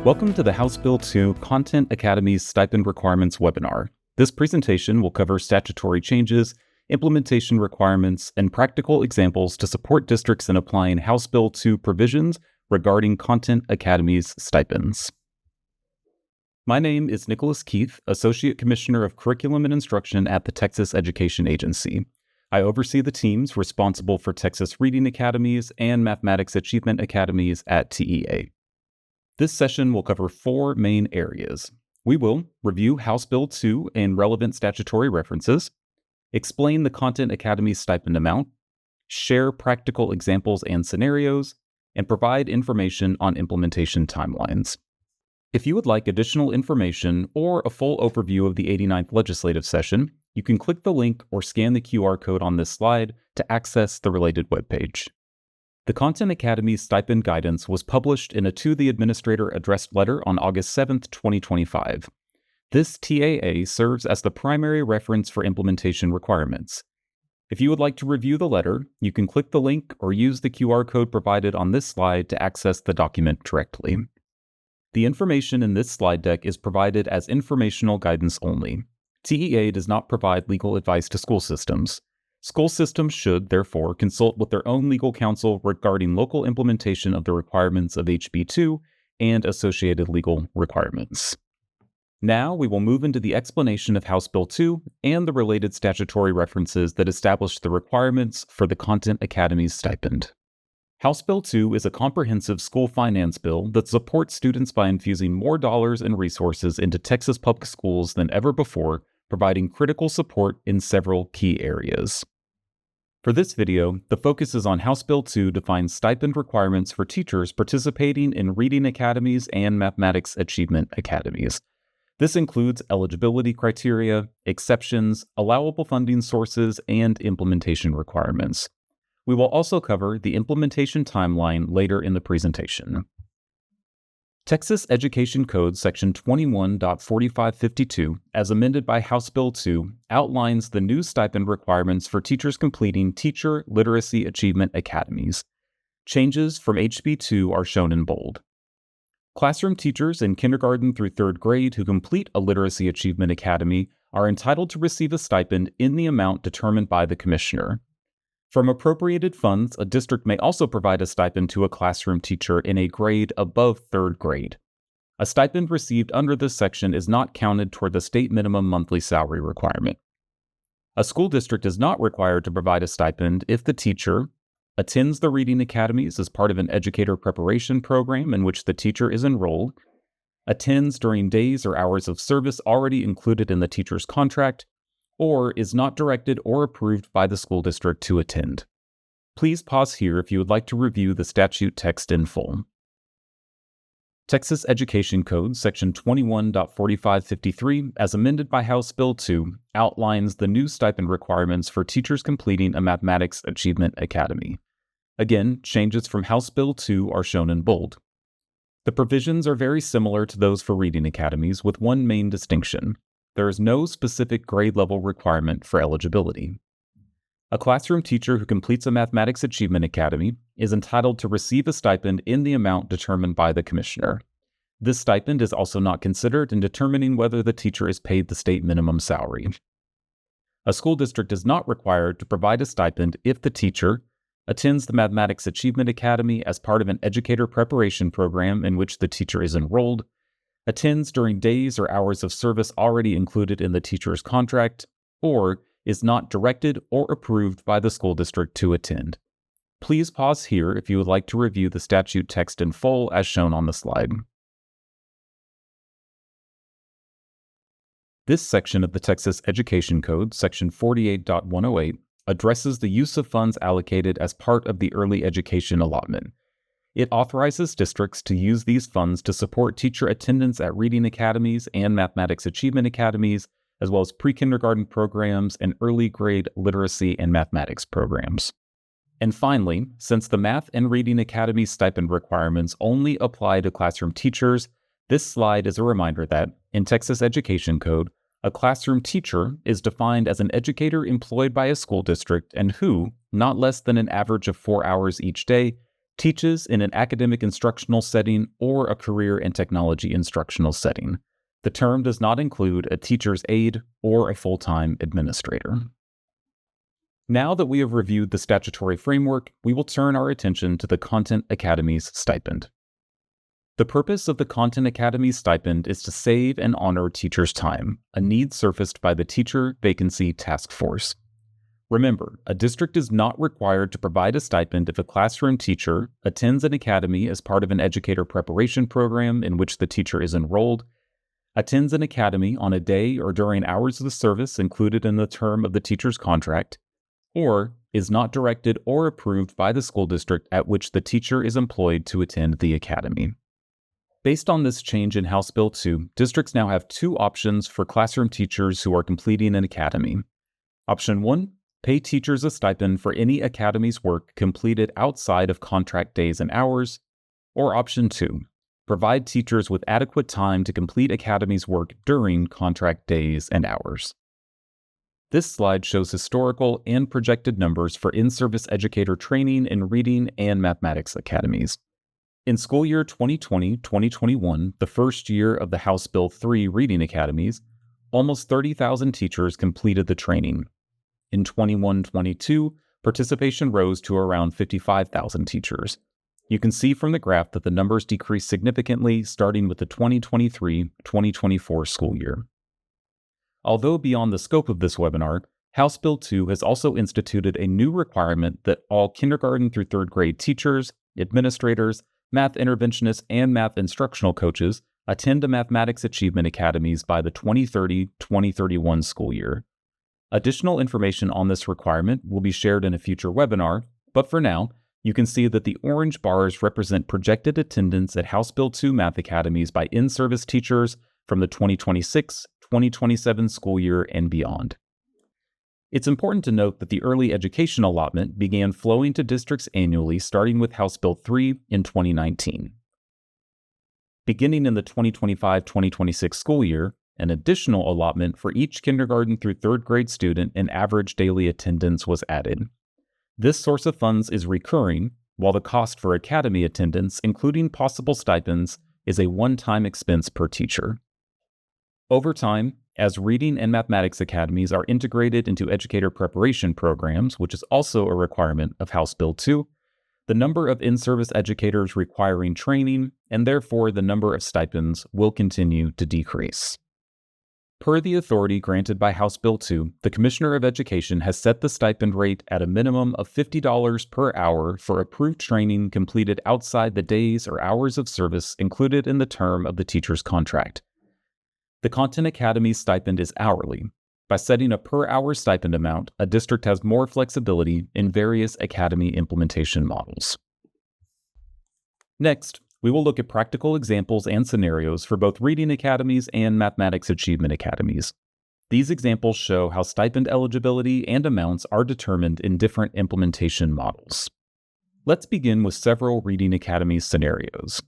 Welcome to the House Bill 2 Content Academies Stipend Requirements webinar. This presentation will cover statutory changes, implementation requirements, and practical examples to support districts in applying House Bill 2 provisions regarding Content Academies stipends. My name is Nicholas Keith, Associate Commissioner of Curriculum and Instruction at the Texas Education Agency. I oversee the teams responsible for Texas Reading Academies and Mathematics Achievement Academies at TEA. This session will cover four main areas. We will review House Bill 2 and relevant statutory references, explain the Content Academy stipend amount, share practical examples and scenarios, and provide information on implementation timelines. If you would like additional information or a full overview of the 89th legislative session, you can click the link or scan the QR code on this slide to access the related webpage. The Content Academy stipend guidance was published in a To the Administrator addressed letter on August 7, 2025. This TAA serves as the primary reference for implementation requirements. If you would like to review the letter, you can click the link or use the QR code provided on this slide to access the document directly. The information in this slide deck is provided as informational guidance only. TEA does not provide legal advice to school systems. School systems should, therefore, consult with their own legal counsel regarding local implementation of the requirements of HB2 and associated legal requirements. Now we will move into the explanation of House Bill 2 and the related statutory references that establish the requirements for the Content Academy's stipend. House Bill 2 is a comprehensive school finance bill that supports students by infusing more dollars and resources into Texas public schools than ever before, providing critical support in several key areas. For this video, the focus is on House Bill 2 defines stipend requirements for teachers participating in Reading Academies and Mathematics Achievement Academies. This includes eligibility criteria, exceptions, allowable funding sources, and implementation requirements. We will also cover the implementation timeline later in the presentation. Texas Education Code Section 21.4552, as amended by House Bill 2, outlines the new stipend requirements for teachers completing Teacher Literacy Achievement Academies. Changes from HB2 are shown in bold. Classroom teachers in kindergarten through third grade who complete a Literacy Achievement Academy are entitled to receive a stipend in the amount determined by the Commissioner. From appropriated funds, a district may also provide a stipend to a classroom teacher in a grade above third grade. A stipend received under this section is not counted toward the state minimum monthly salary requirement. A school district is not required to provide a stipend if the teacher attends the Reading Academies as part of an educator preparation program in which the teacher is enrolled, attends during days or hours of service already included in the teacher's contract, or is not directed or approved by the school district to attend. Please pause here if you would like to review the statute text in full. Texas Education Code Section 21.4553, as amended by House Bill 2, outlines the new stipend requirements for teachers completing a Mathematics Achievement Academy. Again, changes from House Bill 2 are shown in bold. The provisions are very similar to those for Reading Academies, with one main distinction. There is no specific grade level requirement for eligibility. A classroom teacher who completes a Mathematics Achievement Academy is entitled to receive a stipend in the amount determined by the Commissioner. This stipend is also not considered in determining whether the teacher is paid the state minimum salary. A school district is not required to provide a stipend if the teacher attends the Mathematics Achievement Academy as part of an educator preparation program in which the teacher is enrolled, attends during days or hours of service already included in the teacher's contract, or is not directed or approved by the school district to attend. Please pause here if you would like to review the statute text in full as shown on the slide. This section of the Texas Education Code, Section 48.108, addresses the use of funds allocated as part of the early education allotment. It authorizes districts to use these funds to support teacher attendance at Reading Academies and Mathematics Achievement Academies, as well as pre-kindergarten programs and early grade literacy and mathematics programs. And finally, since the Math and Reading Academy stipend requirements only apply to classroom teachers, this slide is a reminder that, in Texas Education Code, a classroom teacher is defined as an educator employed by a school district and who, not less than an average of 4 hours each day, teaches in an academic instructional setting or a career and technology instructional setting. The term does not include a teacher's aide or a full-time administrator. Now that we have reviewed the statutory framework, we will turn our attention to the Content Academies stipend. The purpose of the Content Academies stipend is to save and honor teachers' time, a need surfaced by the Teacher Vacancy Task Force. Remember, a district is not required to provide a stipend if a classroom teacher attends an academy as part of an educator preparation program in which the teacher is enrolled, attends an academy on a day or during hours of the service included in the term of the teacher's contract, or is not directed or approved by the school district at which the teacher is employed to attend the academy. Based on this change in House Bill 2, districts now have two options for classroom teachers who are completing an academy. Option 1, pay teachers a stipend for any academy's work completed outside of contract days and hours. Or Option 2, provide teachers with adequate time to complete academy's work during contract days and hours. This slide shows historical and projected numbers for in-service educator training in reading and mathematics academies. In school year 2020-2021, the first year of the House Bill 3 reading academies, almost 30,000 teachers completed the training. In 21-22, participation rose to around 55,000 teachers. You can see from the graph that the numbers decreased significantly starting with the 2023-2024 school year. Although beyond the scope of this webinar, House Bill 2 has also instituted a new requirement that all kindergarten through third grade teachers, administrators, math interventionists, and math instructional coaches attend the mathematics achievement academies by the 2030-2031 school year. Additional information on this requirement will be shared in a future webinar, but for now, you can see that the orange bars represent projected attendance at House Bill 2 math academies by in-service teachers from the 2026-2027 school year and beyond. It's important to note that the early education allotment began flowing to districts annually starting with House Bill 3 in 2019. Beginning in the 2025-2026 school year, an additional allotment for each kindergarten through third grade student and average daily attendance was added. This source of funds is recurring, while the cost for academy attendance, including possible stipends, is a one-time expense per teacher. Over time, as reading and mathematics academies are integrated into educator preparation programs, which is also a requirement of House Bill 2, the number of in-service educators requiring training, and therefore the number of stipends, will continue to decrease. Per the authority granted by House Bill 2, the Commissioner of Education has set the stipend rate at a minimum of $50 per hour for approved training completed outside the days or hours of service included in the term of the teacher's contract. The Content Academy stipend is hourly. By setting a per-hour stipend amount, a district has more flexibility in various academy implementation models. Next, we will look at practical examples and scenarios for both reading academies and mathematics achievement academies. These examples show how stipend eligibility and amounts are determined in different implementation models. Let's begin with several reading academies scenarios.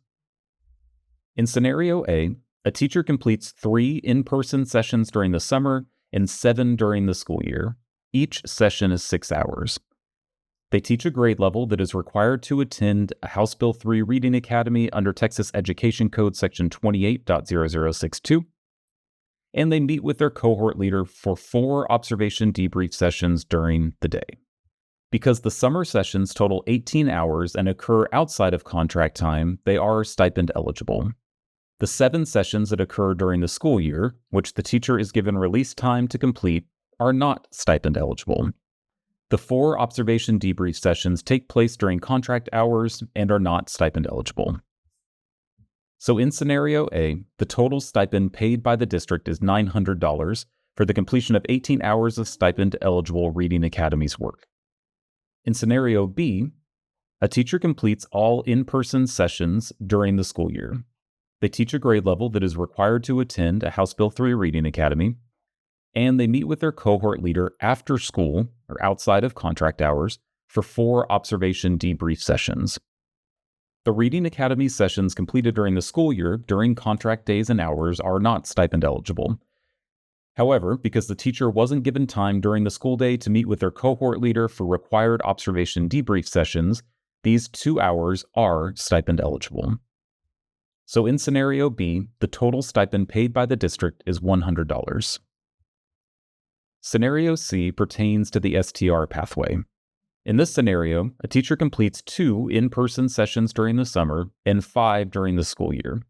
In Scenario A, a teacher completes 3 in-person sessions during the summer and 7 during the school year. Each session is 6 hours. They teach a grade level that is required to attend a House Bill 3 Reading Academy under Texas Education Code Section 28.0062, and they meet with their cohort leader for 4 observation debrief sessions during the day. Because the summer sessions total 18 hours and occur outside of contract time, they are stipend eligible. The 7 sessions that occur during the school year, which the teacher is given release time to complete, are not stipend eligible. The 4 observation debrief sessions take place during contract hours and are not stipend eligible. So in Scenario A, the total stipend paid by the district is $900 for the completion of 18 hours of stipend-eligible Reading Academies work. In Scenario B, a teacher completes all in-person sessions during the school year. They teach a grade level that is required to attend a House Bill 3 Reading Academy, and they meet with their cohort leader after school or outside of contract hours for 4 observation debrief sessions. The Reading Academy sessions completed during the school year during contract days and hours are not stipend eligible. However, because the teacher wasn't given time during the school day to meet with their cohort leader for required observation debrief sessions, These 2 hours are stipend eligible. So in scenario B, the total stipend paid by the district is $100. Scenario C pertains to the STR pathway. In this scenario, a teacher completes 2 in-person sessions during the summer and 5 during the school year.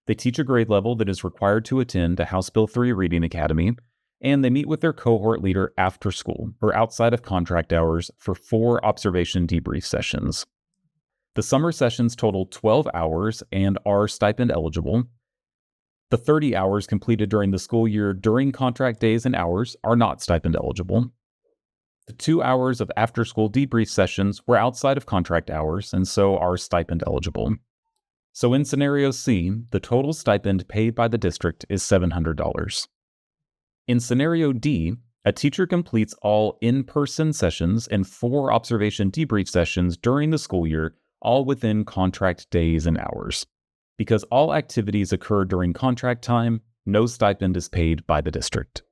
They teach a grade level that is required to attend a House Bill 3 Reading Academy, and they meet with their cohort leader after school or outside of contract hours for 4 observation debrief sessions. The summer sessions total 12 hours and are stipend eligible. The 30 hours completed during the school year during contract days and hours are not stipend eligible. The 2 hours of after-school debrief sessions were outside of contract hours and so are stipend eligible. So in scenario C, the total stipend paid by the district is $700. In scenario D, a teacher completes all in-person sessions and 4 observation debrief sessions during the school year, all within contract days and hours. Because all activities occur during contract time, no stipend is paid by the district.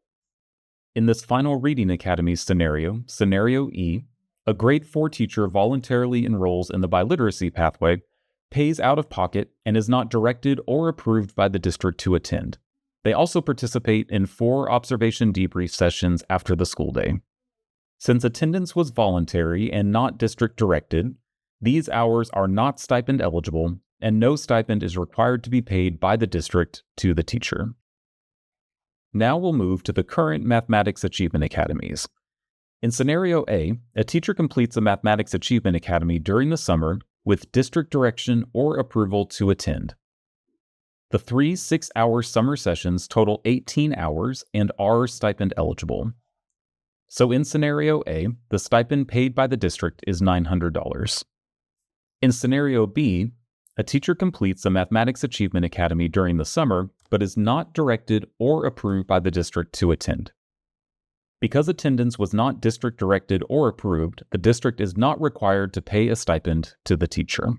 In this final Reading Academy scenario, scenario E, a grade 4 teacher voluntarily enrolls in the biliteracy pathway, pays out of pocket, and is not directed or approved by the district to attend. They also participate in 4 observation debrief sessions after the school day. Since attendance was voluntary and not district directed, these hours are not stipend eligible, and no stipend is required to be paid by the district to the teacher. Now we'll move to the current Mathematics Achievement Academies. In scenario A, a teacher completes a Mathematics Achievement Academy during the summer with district direction or approval to attend. The 3 6-hour summer sessions total 18 hours and are stipend eligible. So in scenario A, the stipend paid by the district is $900. In scenario B, a teacher completes a Mathematics Achievement Academy during the summer, but is not directed or approved by the district to attend. Because attendance was not district directed or approved, the district is not required to pay a stipend to the teacher.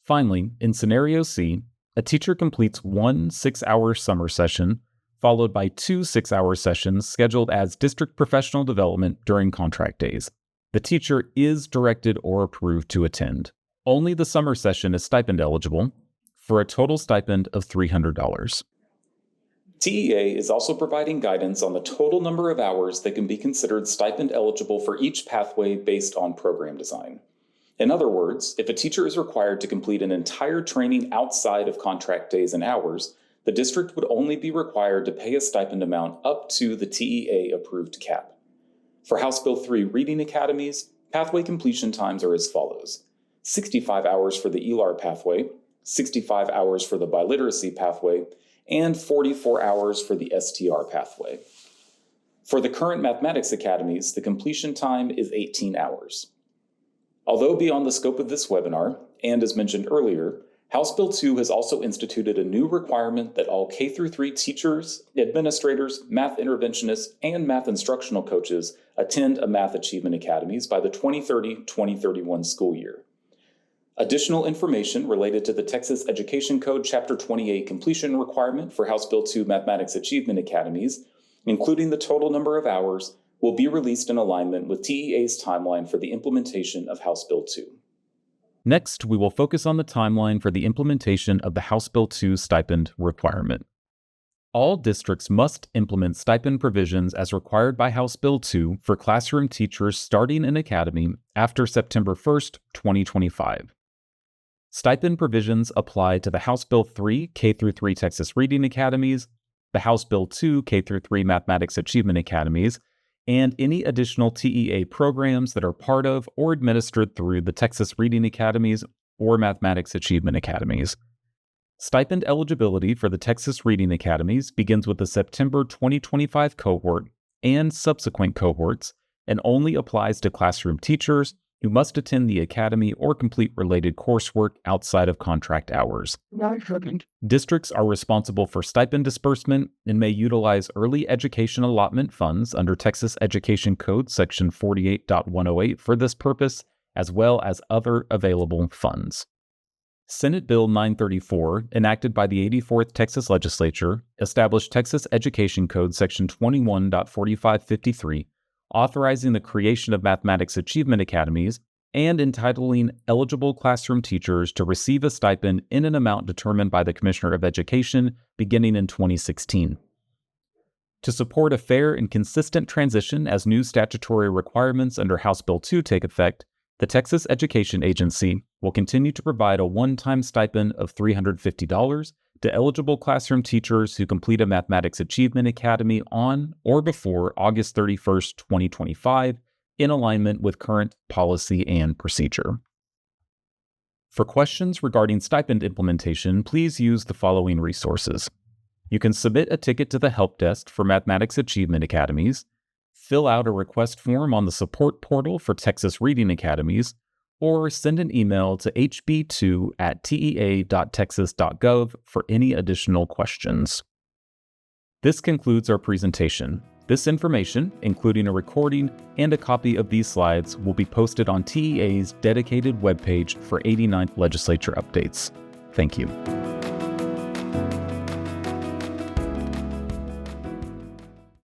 Finally, in scenario C, a teacher completes 1 6-hour summer session, followed by 2 6-hour sessions scheduled as district professional development during contract days. The teacher is directed or approved to attend. Only the summer session is stipend eligible, for a total stipend of $300. TEA is also providing guidance on the total number of hours that can be considered stipend eligible for each pathway based on program design. In other words, if a teacher is required to complete an entire training outside of contract days and hours, the district would only be required to pay a stipend amount up to the TEA-approved cap. For House Bill 3 Reading Academies, pathway completion times are as follows: 65 hours for the ELAR pathway, 65 hours for the biliteracy pathway, and 44 hours for the STR pathway. For the current Mathematics Academies, the completion time is 18 hours. Although beyond the scope of this webinar, and as mentioned earlier, House Bill 2 has also instituted a new requirement that all K-3 teachers, administrators, math interventionists, and math instructional coaches attend a Math Achievement Academies by the 2030-2031 school year. Additional information related to the Texas Education Code Chapter 28 completion requirement for House Bill 2 Mathematics Achievement Academies, including the total number of hours, will be released in alignment with TEA's timeline for the implementation of House Bill 2. Next, we will focus on the timeline for the implementation of the House Bill 2 stipend requirement. All districts must implement stipend provisions as required by House Bill 2 for classroom teachers starting an academy after September 1st, 2025. Stipend provisions apply to the House Bill 3 K-3 Texas Reading Academies, the House Bill 2 K-3 Mathematics Achievement Academies, and any additional TEA programs that are part of or administered through the Texas Reading Academies or Mathematics Achievement Academies. Stipend eligibility for the Texas Reading Academies begins with the September 2025 cohort and subsequent cohorts, and only applies to classroom teachers who must attend the academy or complete related coursework outside of contract hours. Districts are responsible for stipend disbursement and may utilize early education allotment funds under Texas Education Code Section 48.108 for this purpose, as well as other available funds. Senate Bill 934, enacted by the 84th Texas Legislature, established Texas Education Code Section 21.4553, authorizing the creation of Mathematics Achievement Academies and entitling eligible classroom teachers to receive a stipend in an amount determined by the Commissioner of Education beginning in 2016. To support a fair and consistent transition as new statutory requirements under House Bill 2 take effect, the Texas Education Agency will continue to provide a one-time stipend of $350 to eligible classroom teachers who complete a Mathematics Achievement Academy on or before August 31st, 2025, in alignment with current policy and procedure. For questions regarding stipend implementation, please use the following resources. You can submit a ticket to the Help Desk for Mathematics Achievement Academies, fill out a request form on the support portal for Texas Reading Academies, or send an email to hb2@tea.texas.gov for any additional questions. This concludes our presentation. This information, including a recording and a copy of these slides, will be posted on TEA's dedicated webpage for 89th Legislature updates. Thank you.